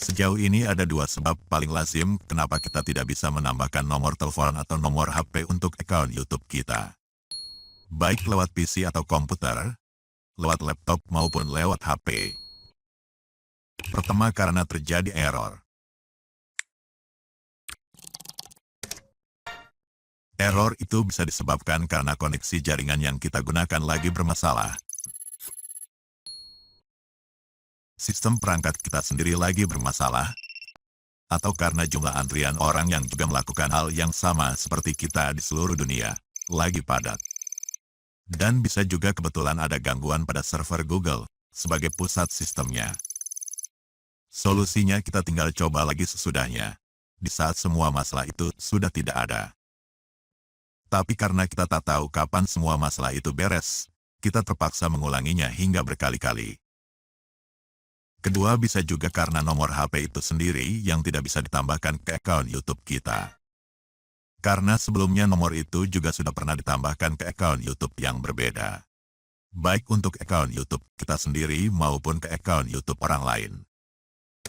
Sejauh ini ada dua sebab paling lazim kenapa kita tidak bisa menambahkan nomor telepon atau nomor HP untuk akun YouTube kita. Baik lewat PC atau komputer, lewat laptop maupun lewat HP. Pertama, karena terjadi error. Error itu bisa disebabkan karena koneksi jaringan yang kita gunakan lagi bermasalah. Sistem perangkat kita sendiri lagi bermasalah, atau karena jumlah antrian orang yang juga melakukan hal yang sama seperti kita di seluruh dunia, lagi padat. Dan bisa juga kebetulan ada gangguan pada server Google sebagai pusat sistemnya. Solusinya kita tinggal coba lagi sesudahnya, di saat semua masalah itu sudah tidak ada. Tapi karena kita tak tahu kapan semua masalah itu beres, kita terpaksa mengulanginya hingga berkali-kali. Kedua, bisa juga karena nomor HP itu sendiri yang tidak bisa ditambahkan ke akun YouTube kita. Karena sebelumnya nomor itu juga sudah pernah ditambahkan ke akun YouTube yang berbeda. Baik untuk akun YouTube kita sendiri maupun ke akun YouTube orang lain.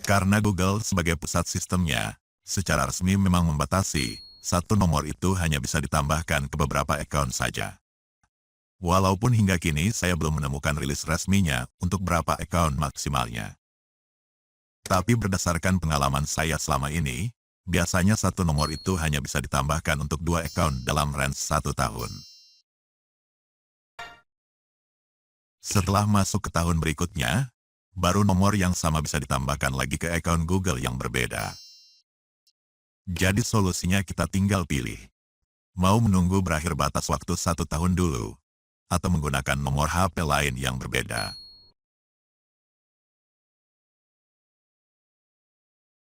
Karena Google sebagai pusat sistemnya, secara resmi memang membatasi, satu nomor itu hanya bisa ditambahkan ke beberapa akun saja. Walaupun hingga kini saya belum menemukan rilis resminya untuk berapa akun maksimalnya. Tapi berdasarkan pengalaman saya selama ini, biasanya satu nomor itu hanya bisa ditambahkan untuk 2 akun dalam range 1 tahun. Setelah masuk ke tahun berikutnya, baru nomor yang sama bisa ditambahkan lagi ke akun Google yang berbeda. Jadi solusinya kita tinggal pilih. Mau menunggu berakhir batas waktu 1 tahun dulu, atau menggunakan nomor HP lain yang berbeda.